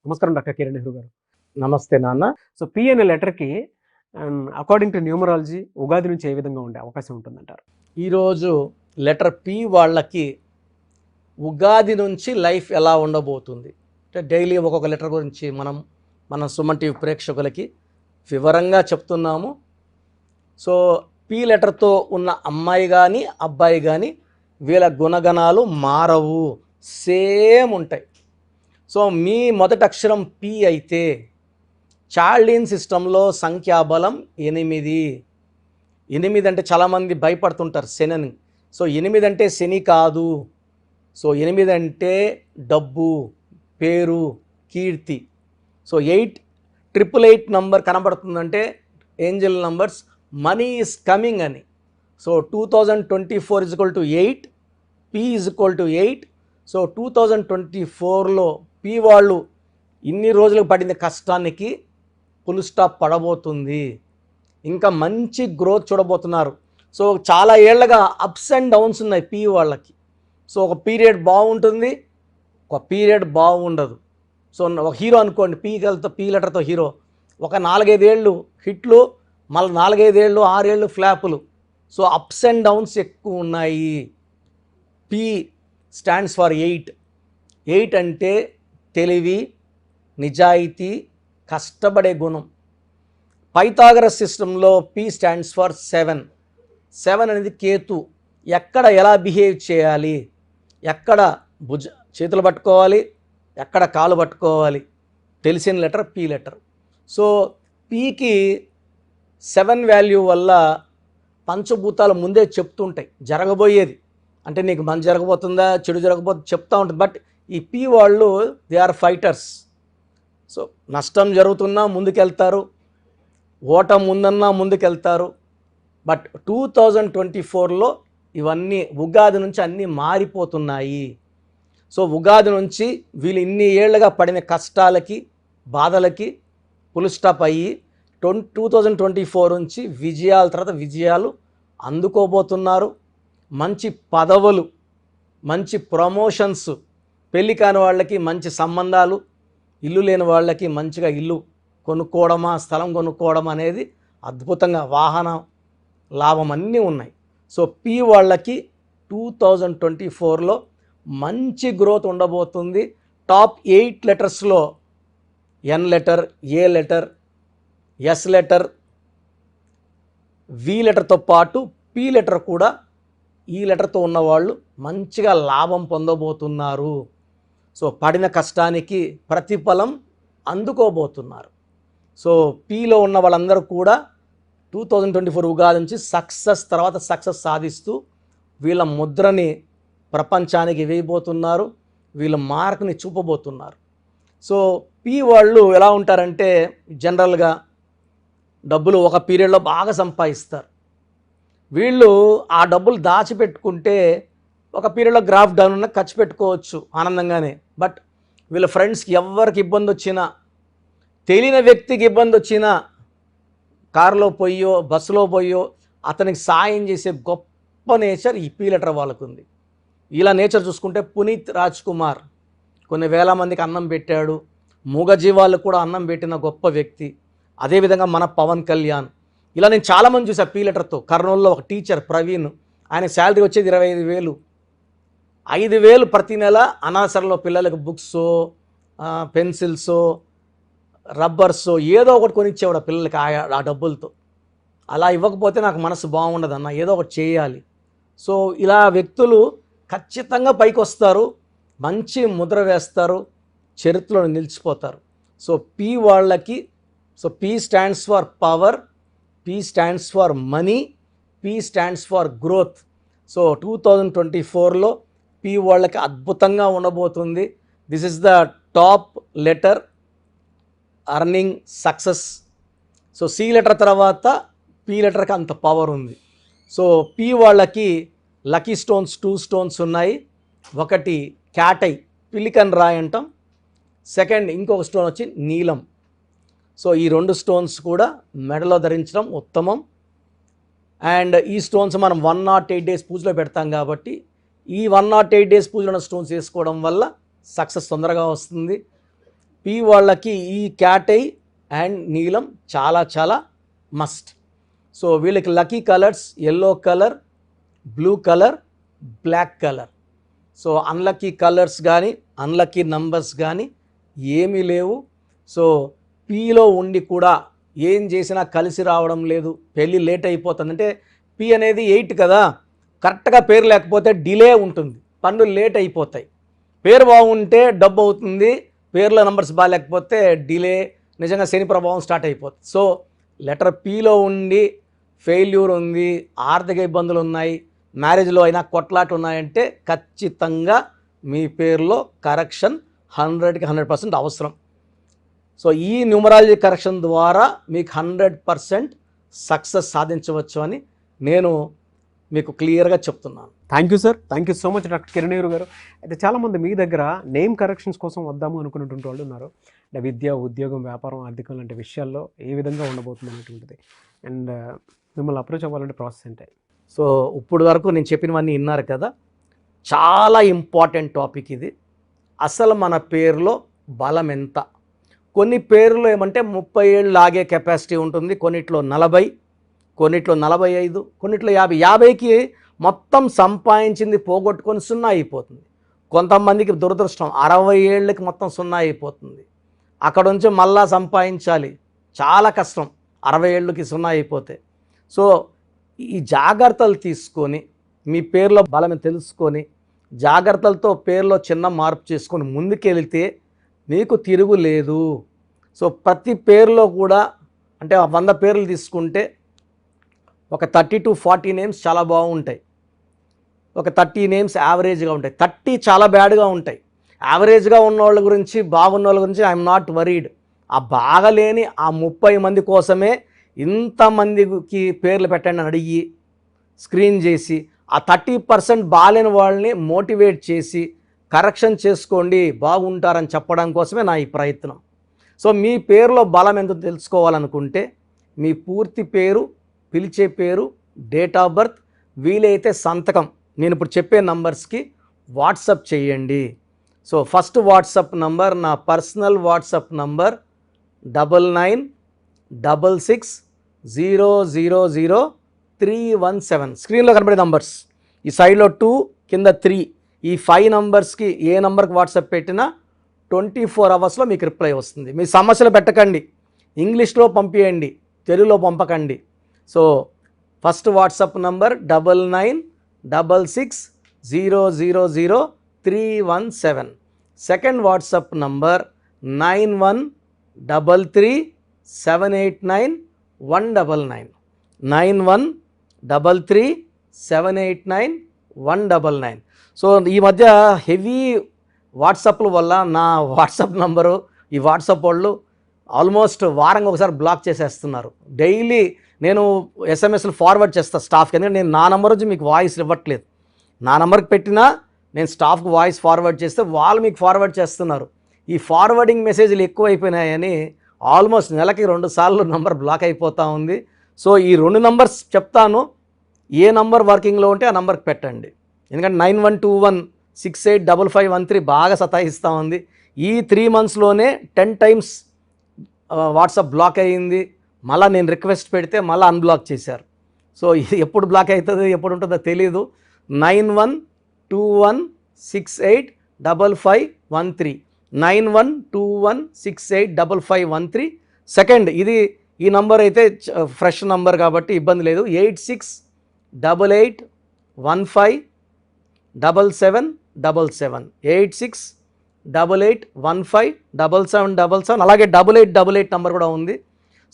నమస్కారం డాక్టర్ కిరణ్ నెహ్రూ గారు. నమస్తే నాన్న. సో పి అనే లెటర్కి అకార్డింగ్ టు న్యూమరాలజీ ఉగాది నుంచి ఏ విధంగా ఉండే అవకాశం ఉంటుందంటారు? ఈరోజు లెటర్ పి వాళ్ళకి ఉగాది నుంచి లైఫ్ ఎలా ఉండబోతుంది అంటే డైలీ ఒక్కొక్క లెటర్ గురించి మన సుమన్ టీవీ ప్రేక్షకులకి వివరంగా చెప్తున్నాము. సో పి లెటర్తో ఉన్న అమ్మాయి కానీ అబ్బాయి కానీ వీళ్ళ గుణగణాలు మారవు, సేమ్ ఉంటాయి. సో మీ మొదటి అక్షరం పి అయితే చార్లిన్ సిస్టంలో సంఖ్యాబలం 8. 8 అంటే చాలామంది భయపడుతుంటారు శని. సో 8 అంటే శని కాదు. సో 8 అంటే డబ్బు, పేరు, కీర్తి. సో 888 నంబర్ కనబడుతుందంటే angel numbers, money is coming అని. So 2024 = 8, P = 8. సో 2024లో పి వాళ్ళు ఇన్ని రోజులకు పడిన కష్టానికి ఫుల్ స్టాప్ పడబోతుంది. ఇంకా మంచి గ్రోత్ చూడబోతున్నారు. సో చాలా ఏళ్ళగా అప్స్ అండ్ డౌన్స్ ఉన్నాయి పి వాళ్ళకి. సో ఒక పీరియడ్ బాగుంటుంది, ఒక పీరియడ్ బాగుండదు. సో ఒక హీరో అనుకోండి, పి లెటర్తో హీరో ఒక 4-5 ఏళ్ళు హిట్లు, మళ్ళీ 4-5 ఏళ్ళు 6 ఏళ్ళు ఫ్లాపులు. సో అప్స్ అండ్ డౌన్స్ ఎక్కువ ఉన్నాయి. P stands for 8. 8 అంటే తెలివి, నిజాయితీ, కష్టపడే గుణం. పైథాగరస్ సిస్టంలో పి స్టాండ్స్ ఫర్ 7. 7 అనేది కేతు. ఎక్కడ ఎలా బిహేవ్ చేయాలి, ఎక్కడ చేతులు పట్టుకోవాలి, ఎక్కడ కాలు పట్టుకోవాలి తెలిసిన లెటర్ పి లెటర్. సో పికి 7 వాల్యూ వల్ల పంచభూతాలు ముందే చెప్తుంటాయి జరగబోయేది. అంటే నీకు మంచి జరగబోతుందా చెడు జరగబోతుందా చెప్తూ ఉంటుంది. బట్ ఈ పి వాళ్ళు దే ఆర్ ఫైటర్స్. సో నష్టం జరుగుతున్నా ముందుకెళ్తారు, ఓటం ముందన్నా ముందుకెళ్తారు. బట్ 2024లో ఇవన్నీ ఉగాది నుంచి అన్నీ మారిపోతున్నాయి. సో ఉగాది నుంచి వీళ్ళు ఇన్ని ఏళ్ళుగా పడిన కష్టాలకి, బాధలకి ఫుల్ స్టాప్ అయ్యి 2024 నుంచి విజయాల తర్వాత విజయాలు అందుకోబోతున్నారు. మంచి పదవులు, మంచి ప్రమోషన్స్, పెళ్ళి కాని వాళ్ళకి మంచి సంబంధాలు, ఇల్లు లేని వాళ్ళకి మంచిగా ఇల్లు కొనుక్కోవడమా, స్థలం కొనుక్కోవడం అనేది అద్భుతంగా, వాహన లాభం అన్నీ ఉన్నాయి. సో పి వాళ్ళకి 2024లో మంచి గ్రోత్ ఉండబోతుంది. టాప్ 8 లెటర్స్లో ఎన్ లెటర్, ఏ లెటర్, ఎస్ లెటర్, వి లెటర్తో పాటు పి లెటర్ కూడా ఈ లెటర్తో ఉన్నవాళ్ళు మంచిగా లాభం పొందబోతున్నారు. సో పడిన కష్టానికి ప్రతిఫలం అందుకోబోతున్నారు. సో పిలో ఉన్న వాళ్ళందరూ కూడా 2024 ఉగాది నుంచి సక్సెస్ తర్వాత సక్సెస్ సాధిస్తూ వీళ్ళ ముద్రని ప్రపంచానికి వేయబోతున్నారు, వీళ్ళ మార్క్ని చూపబోతున్నారు. సో పి వాళ్ళు ఎలా ఉంటారంటే జనరల్గా డబ్బులు ఒక పీరియడ్లో బాగా సంపాదిస్తారు. వీళ్ళు ఆ డబ్బులు దాచిపెట్టుకుంటే ఒక పీరియడ్లో గ్రాఫ్ డౌన్ ఉన్న ఖర్చు పెట్టుకోవచ్చు ఆనందంగానే. బట్ వీళ్ళ ఫ్రెండ్స్కి ఎవరికి ఇబ్బంది వచ్చినా, తెలియని వ్యక్తికి ఇబ్బంది వచ్చినా, కారులో పోయో బస్సులో పోయో అతనికి సాయం చేసే గొప్ప నేచర్ ఈ పి లెటర్ వాళ్ళకు ఉంది. ఇలా నేచర్ చూసుకుంటే పునీత్ రాజ్ కుమార్ కొన్ని వేల మందికి అన్నం పెట్టాడు, మూగజీవాలకు కూడా అన్నం పెట్టిన గొప్ప వ్యక్తి. అదేవిధంగా మన పవన్ కళ్యాణ్, ఇలా నేను చాలామంది చూసాను పి లెటర్తో. కర్నూలులో ఒక టీచర్ ప్రవీణ్, ఆయన శాలరీ వచ్చేది 25,000. 5,000 ప్రతి నెల అనాసరలో పిల్లలకు బుక్స్, పెన్సిల్స్, రబ్బర్స్ ఏదో ఒకటి కొనిచ్చేవాడు పిల్లలకి ఆ డబ్బులతో. అలా ఇవ్వకపోతే నాకు మనసు బాగుండదన్న, ఏదో ఒకటి చేయాలి. సో ఇలా వ్యక్తులు ఖచ్చితంగా పైకి వస్తారు, మంచి ముద్ర వేస్తారు, చరిత్రలో నిలిచిపోతారు. సో పి వాళ్ళకి, so P stands for power, P stands for money, P stands for growth. So 2024లో పి వాళ్ళకి అద్భుతంగా ఉండబోతుంది. This is the top letter earning success. So C letter తర్వాత పి లెటర్కి అంత పవర్ ఉంది. సో పి వాళ్ళకి లక్కీ స్టోన్స్ 2 స్టోన్స్ ఉన్నాయి. ఒకటి క్యాటై, పిలికన్ రాయ్ అంటాం. సెకండ్ ఇంకొక స్టోన్ వచ్చి నీలం. సో ఈ 2 స్టోన్స్ కూడా మెడలో ధరించడం ఉత్తమం. అండ్ ఈ స్టోన్స్ మనం 108 డేస్ పూజలో పెడతాం కాబట్టి ఈ 108 డేస్ పూజలో స్టోన్స్ వేసుకోవడం వల్ల సక్సెస్ తొందరగా వస్తుంది. పి వాళ్ళకి ఈ క్యాటై అండ్ నీలం చాలా చాలా మస్ట్. సో వీళ్ళకి lucky colours yellow colour, blue colour, black colour. So unlucky colours కానీ అన్లక్కీ నంబర్స్ కానీ ఏమీ లేవు. సో పీలో ఉండి కూడా ఏం చేసినా కలిసి రావడం లేదు, పెళ్ళి లేట్ అయిపోతుంది. అంటే పి అనేది 8 కదా, కరెక్ట్గా పేరు లేకపోతే డిలే ఉంటుంది, పనులు లేట్ అయిపోతాయి. పేరు బాగుంటే డబ్బు అవుతుంది, పేర్ల నంబర్స్ బాగాలేకపోతే డిలే, నిజంగా శని ప్రభావం స్టార్ట్ అయిపోతుంది. సో లెటర్ పిలో ఉండి ఫెయిల్యూర్ ఉంది, ఆర్థిక ఇబ్బందులు ఉన్నాయి, మ్యారేజ్లో అయినా కొట్లాట ఉన్నాయంటే ఖచ్చితంగా మీ పేరులో కరెక్షన్ 100కి 100% అవసరం. సో ఈ న్యూమరాలజీ కరెక్షన్ ద్వారా మీకు 100% సక్సెస్ సాధించవచ్చు అని నేను మీకు క్లియర్గా చెప్తున్నాను. Thank you sir, thank you so much doctor కిరణేరు గారు. అయితే చాలామంది మీ దగ్గర నేమ్ కరెక్షన్స్ కోసం వద్దాము అనుకున్నటువంటి వాళ్ళు ఉన్నారు. అంటే విద్య, ఉద్యోగం, వ్యాపారం, ఆర్థికం లాంటి విషయాల్లో ఏ విధంగా ఉండబోతుంది అనేటువంటిది. అండ్ మిమ్మల్ని అప్రోచ్ అవ్వాలంటే ప్రాసెస్ ఏంటి? సో ఇప్పుడు వరకు నేను చెప్పినవన్నీ విన్నారు కదా, చాలా ఇంపార్టెంట్ టాపిక్ ఇది. అసలు మన పేరులో బలం ఎంత? కొన్ని పేర్లు ఏమంటే 30 ఏళ్ళు లాగే కెపాసిటీ ఉంటుంది, కొన్నిట్లో 40, కొన్నిట్లో 45, కొన్నిట్లో 50. 50కి మొత్తం సంపాదించింది పోగొట్టుకొని 0 అయిపోతుంది. కొంతమందికి దురదృష్టం 60 ఏళ్ళకి మొత్తం 0 అయిపోతుంది. అక్కడ నుంచి మళ్ళా సంపాదించాలి, చాలా కష్టం 60 ఏళ్ళకి 0 అయిపోతే. సో ఈ జాగ్రత్తలు తీసుకొని మీ పేరులో బలం తెలుసుకొని జాగ్రత్తలతో పేరులో చిన్న మార్పు చేసుకొని ముందుకెళ్తే మీకు తిరుగులేదు. సో ప్రతి పేరులో కూడా అంటే 100 పేర్లు తీసుకుంటే ఒక 30 to 40 నేమ్స్ చాలా బాగుంటాయి, ఒక 30 నేమ్స్ యావరేజ్గా ఉంటాయి, 30 చాలా బ్యాడ్గా ఉంటాయి. యావరేజ్గా ఉన్న వాళ్ళ గురించి, బాగున్న వాళ్ళ గురించి ఐఎమ్ నాట్ వరీడ్. ఆ బాగలేని ఆ 30 మంది కోసమే ఇంతమందికి పేర్లు పెట్టండి అని అడిగి స్క్రీన్ చేసి ఆ 30% బాలేని వాళ్ళని మోటివేట్ చేసి కరెక్షన్ చేసుకోండి, బాగుంటారని చెప్పడం కోసమే నా ఈ ప్రయత్నం. సో మీ పేరులో బలం ఎంత తెలుసుకోవాలనుకుంటే మీ పూర్తి పేరు, పిలిచే పేరు, డేట్ ఆఫ్ బర్త్, వీలైతే సంతకం నేను ఇప్పుడు చెప్పే నంబర్స్కి వాట్సప్ చేయండి. సో ఫస్ట్ వాట్సప్ నంబర్ నా పర్సనల్ వాట్సప్ నంబర్ 9966000317. స్క్రీన్లో కనబడే నంబర్స్, ఈ సైడ్లో 2 కింద 3, ఈ 5 నంబర్స్కి ఏ నంబర్కి వాట్సాప్ పెట్టినా 24 అవర్స్లో మీకు రిప్లై వస్తుంది. మీ సమస్యలు పెట్టకండి, ఇంగ్లీష్లో పంపించండి, తెలుగులో పంపకండి. So first WhatsApp number 9966000317. Second WhatsApp number 9133789199 9133789199. So ఈ మధ్య హెవీ వాట్సాప్ల వల్ల నా వాట్సాప్ నంబరు ఈ వాట్సాప్ వాళ్ళు ఆల్మోస్ట్ వారంగా ఒకసారి బ్లాక్ చేసేస్తున్నారు. డైలీ నేను ఎస్ఎంఎస్లు ఫార్వర్డ్ చేస్తాను స్టాఫ్కి, ఎందుకంటే నేను నా నెంబర్ నుంచి మీకు వాయిస్ ఇవ్వట్లేదు. నా నెంబర్కి పెట్టినా నేను స్టాఫ్కి వాయిస్ ఫార్వర్డ్ చేస్తే వాళ్ళు మీకు ఫార్వర్డ్ చేస్తున్నారు. ఈ ఫార్వర్డింగ్ మెసేజ్లు ఎక్కువైపోయినాయని ఆల్మోస్ట్ నెలకి 2 సార్లు నంబర్ బ్లాక్ అయిపోతూ ఉంది. సో ఈ 2 నంబర్స్ చెప్తాను, ఏ నంబర్ వర్కింగ్లో ఉంటే ఆ నంబర్కి పెట్టండి. ఎందుకంటే 9121685513 బాగా సతాయిస్తూ ఉంది. ఈ 3 monthsలోనే 10 times వాట్సాప్ బ్లాక్ అయ్యింది. మళ్ళీ నేను రిక్వెస్ట్ పెడితే మళ్ళీ అన్బ్లాక్ చేశారు. సో ఇది ఎప్పుడు బ్లాక్ అవుతుందో ఎప్పుడు ఉంటుందో తెలీదు. 9121685513 9121685513. సెకండ్ ఇది ఈ నంబర్ అయితే ఫ్రెష్ నంబర్ కాబట్టి ఇబ్బంది లేదు. 8688157777 8688157777. అలాగే 8888 నంబర్ కూడా ఉంది.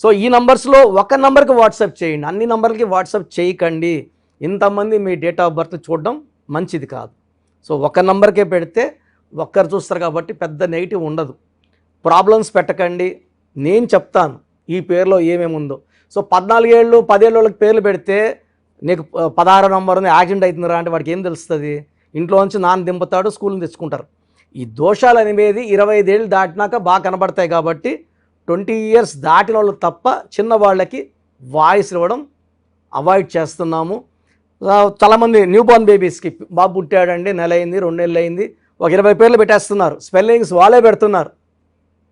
సో ఈ నంబర్స్లో ఒక నంబర్కి వాట్సాప్ చేయండి, అన్ని నంబర్లకి వాట్సాప్ చేయకండి. ఇంతమంది మీ డేట్ ఆఫ్ బర్త్ చూడడం మంచిది కాదు. సో ఒక నంబర్కే పెడితే ఒక్కరు చూస్తారు కాబట్టి పెద్ద నెగిటివ్ ఉండదు. ప్రాబ్లమ్స్ పెట్టకండి, నేను చెప్తాను ఈ పేరులో ఏమేమి ఉందో. సో 14 ఏళ్ళు 10 ఏళ్ళ వాళ్ళకి పేర్లు పెడితే నీకు 16 నంబర్ ఉంది యాక్సిడెంట్ అవుతుందిరా అంటే వాడికి ఏం తెలుస్తుంది? ఇంట్లో నుంచి నాన్న దింపుతాడు, స్కూల్ని తెచ్చుకుంటారు. ఈ దోషాలు అనేవి 25 ఏళ్ళు దాటినాక బాగా కనబడతాయి కాబట్టి 20 years దాటిన వాళ్ళు తప్ప చిన్న వాళ్ళకి వాయిస్ ఇవ్వడం అవాయిడ్ చేస్తున్నాము. చాలామంది న్యూ బోర్న్ బేబీస్కి బాబు పుట్టాడండి, నెల అయింది, 2 నెలలు అయింది, ఒక 20 పేర్లు పెట్టేస్తున్నారు. స్పెల్లింగ్స్ వాళ్ళే పెడుతున్నారు.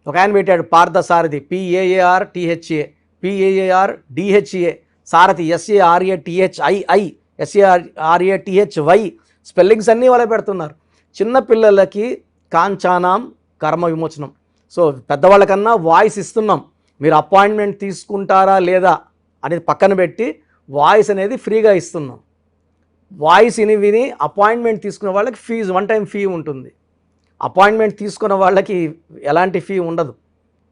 ఒక ఆయన పెట్టాడు పార్థసారథి, PAARTHA, PAARDHA, సారథి SARATHII, SARATHY, స్పెల్లింగ్స్ అన్నీ వాళ్ళే పెడుతున్నారు. చిన్నపిల్లలకి కాంచానాం కర్మ విమోచనం. సో పెద్దవాళ్ళకన్నా వాయిస్ ఇస్తున్నాం. మీరు అపాయింట్మెంట్ తీసుకుంటారా లేదా అనేది పక్కన పెట్టి వాయిస్ అనేది ఫ్రీగా ఇస్తున్నాం. వాయిస్ విని అపాయింట్మెంట్ తీసుకునే వాళ్ళకి ఫీజు, వన్ టైం ఫీ ఉంటుంది. అపాయింట్మెంట్ తీసుకున్న వాళ్ళకి ఎలాంటి ఫీ ఉండదు.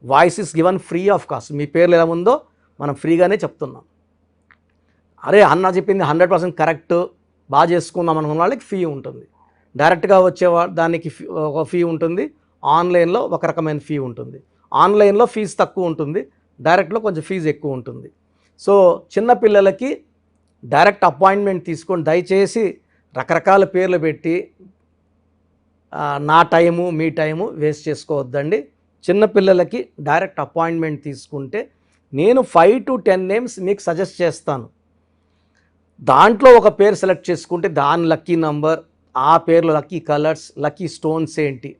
Voice is given free of cost. మీ పేర్లు ఎలా ఉందో మనం ఫ్రీగానే చెప్తున్నాం. అరే అన్న చెప్పింది 100% కరెక్ట్, బాగా చేసుకుందాం అనుకున్న వాళ్ళకి ఫీ ఉంటుంది. డైరెక్ట్గా వచ్చే దానికి ఒక ఫీ ఉంటుంది. ఆన్లైన్లో ఒక రకమైన ఫీ ఉంటుంది. ఆన్లైన్లో ఫీజు తక్కువ ఉంటుంది, డైరెక్ట్లో కొంచెం ఫీజు ఎక్కువ ఉంటుంది. సో చిన్నపిల్లలకి డైరెక్ట్ అపాయింట్మెంట్ తీసుకొని దయచేసి రకరకాల పేర్లు పెట్టి నా టైము మీ టైము వేస్ట్ చేసుకోవద్దండి. చిన్నపిల్లలకి డైరెక్ట్ అపాయింట్మెంట్ తీసుకుంటే నేను 5 to 10 నేమ్స్ మీకు సజెస్ట్ చేస్తాను. దాంట్లో ఒక పేరు సెలెక్ట్ చేసుకుంటే దాని లక్కీ నంబర్, ఆ పేర్లో లక్కీ కలర్స్, లక్కీ స్టోన్స్ ఏంటి.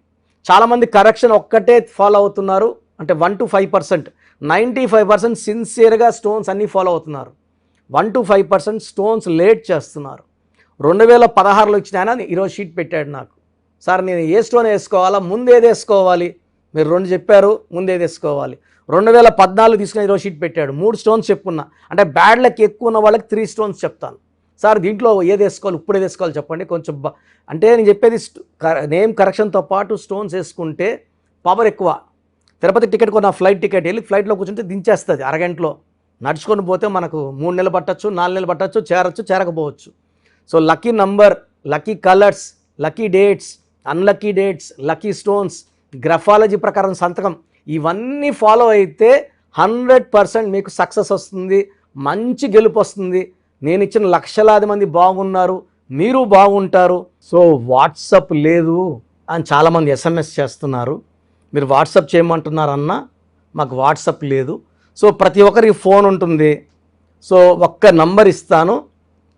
చాలామంది కరెక్షన్ ఒక్కటే ఫాలో అవుతున్నారు, అంటే 1 to 5%. 95% సిన్సియర్గా స్టోన్స్ అన్నీ ఫాలో అవుతున్నారు. 1 to 5% స్టోన్స్ లేట్ చేస్తున్నారు. 2016లో ఇచ్చిన ఆయన ఈరోజు షీట్ పెట్టాడు నాకు, సార్ నేను ఏ స్టోన్ వేసుకోవాలా, ముందు ఏది వేసుకోవాలి, మీరు 2 చెప్పారు, ముందు ఏది వేసుకోవాలి. 2014 తీసుకుని ఈరోజు షీట్ పెట్టాడు, 3 స్టోన్స్ చెప్పుకున్నా. అంటే బ్యాడ్ లక్ ఎక్కువ ఉన్న వాళ్ళకి 3 స్టోన్స్ చెప్తాను. సార్ దీంట్లో ఏది వేసుకోవాలి, ఇప్పుడు ఏది వేసుకోవాలి చెప్పండి కొంచెం. అంటే నేను చెప్పేది నేమ్ కరెక్షన్తో పాటు స్టోన్స్ వేసుకుంటే పవర్ ఎక్కువ. తిరుపతి టికెట్ కొన్న ఫ్లైట్ టికెట్ వెళ్ళి ఫ్లైట్లో కూర్చుంటే దించేస్తుంది అరగంటలో. నడుచుకొని పోతే మనకు 3 నెలలు పట్టచ్చు, 4 నెలలు పట్టచ్చు, చేరచ్చు, చేరకపోవచ్చు. So lucky number, lucky colours, lucky dates, unlucky dates, lucky stones, graphology ప్రకారం సంతకం, ఇవన్నీ ఫాలో అయితే 100% మీకు సక్సెస్ వస్తుంది, మంచి గెలుపు వస్తుంది. నేను ఇచ్చిన లక్షలాది మంది బాగున్నారు, మీరు బాగుంటారు. సో వాట్సాప్ లేదు అని చాలామంది SMS చేస్తున్నారు. మీరు వాట్సాప్ చేయమంటున్నారన్నా, మాకు వాట్సాప్ లేదు. సో ప్రతి ఒక్కరికి ఫోన్ ఉంటుంది. సో ఒక్క నంబర్ ఇస్తాను,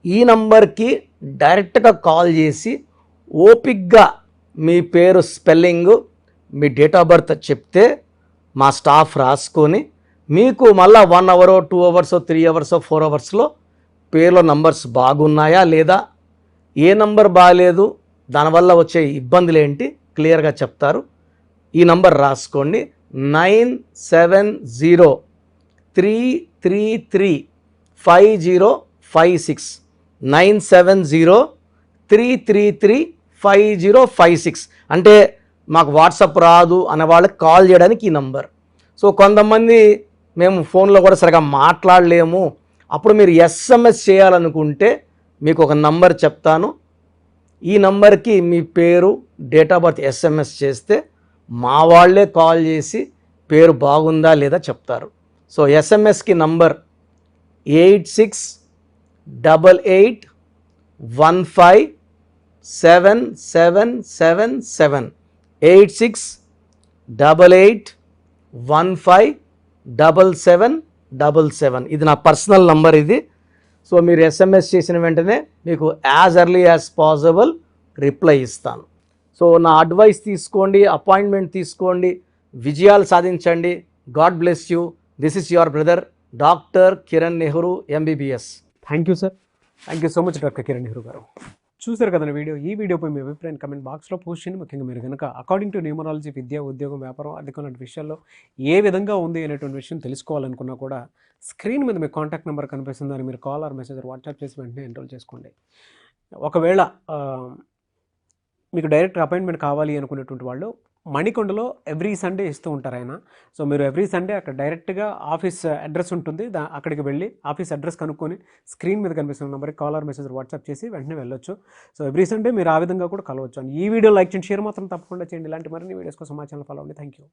ఈ నంబర్కి డైరెక్ట్గా కాల్ చేసి ఓపిక్గా మీ పేరు spelling, me date of birth చెప్తే మా స్టాఫ్ రాసుకొని మీకు మళ్ళీ 1 hour, 2 hours, 3 hours, 4 hours పేర్లో నంబర్స్ బాగున్నాయా లేదా, ఏ నంబర్ బాగాలేదు, దానివల్ల వచ్చే ఇబ్బందులు ఏంటి క్లియర్గా చెప్తారు. ఈ నంబర్ రాసుకోండి, 9703335056, 9703335056. అంటే మాకు వాట్సాప్ రాదు అనే వాళ్ళకి కాల్ చేయడానికి ఈ నంబర్. సో కొంతమంది మేము ఫోన్లో కూడా సరిగా మాట్లాడలేము, అప్పుడు మీరు SMS చేయాలనుకుంటే మీకు ఒక నంబర్ చెప్తాను. ఈ నంబర్కి మీ పేరు, డేట్ ఆఫ్ బర్త్ SMS చేస్తే మా వాళ్ళే కాల్ చేసి పేరు బాగుందా లేదా చెప్తారు. సో SMSకి నంబర్ 8688157777, 8688157777. ఇది నా పర్సనల్ నంబర్ ఇది. సో మీరు SMS చేసిన వెంటనే మీకు as early as possible reply ఇస్తాను. సో నా అడ్వైస్ తీసుకోండి, అపాయింట్మెంట్ తీసుకోండి, విజయాలు సాధించండి. God bless you. This is your brother doctor Kiran Nehru MBBS. Thank you sir, thank you so much doctor Kiran Nehru గారు. చూసారు కదండి వీడియో. ఈ వీడియోపై మీ అభిప్రాయం కమెంట్ బాక్స్లో పోస్ట్ చేయండి. ముఖ్యంగా మీరు కనుక అకార్డింగ్ టు న్యూమరాలజీ విద్య, ఉద్యోగం, వ్యాపారం, అధికం లాంటి విషయాల్లో ఏ విధంగా ఉంది అనేటువంటి విషయం తెలుసుకోవాలనుకున్నా కూడా స్క్రీన్ మీద మీ కాంటాక్ట్ నెంబర్ కనిపిస్తుందని మీరు కాల్ ఆర్ మెసేజ్ వాట్సాప్ చేసి వెంటనే ఎన్రోల్ చేసుకోండి. ఒకవేళ మీకు డైరెక్ట్ అపాయింట్మెంట్ కావాలి అనుకునేటువంటి వాళ్ళు మణికొండలో ఎవ్రీ సండే ఇస్తూ ఉంటారు ఆయన. సో మీరు ఎవ్రీ సండే అక్కడ డైరెక్ట్గా ఆఫీస్ అడ్రస్ ఉంటుంది, అక్కడికి వెళ్ళి ఆఫీస్ అడ్రస్ కనుక్కొని స్క్రీన్ మీద కనిపిస్తున్న నెంబర్కి కాల్ ఆర్ మెసేజ్ వాట్సాప్ చేసి వెంటనే వెళ్ళొచ్చు. సో ఎవ్రీ సండే మీరు ఆ విధంగా కూడా కలవచ్చు. అండ్ ఈ వీడియో లైక్ చేయండి, షేర్ మాత్రం తప్పకుండా చేయండి. ఇలాంటి మరిన్ని వీడియోస్ కోసం మా ఛానల్ ఫాలో అవ్వండి. Thank you.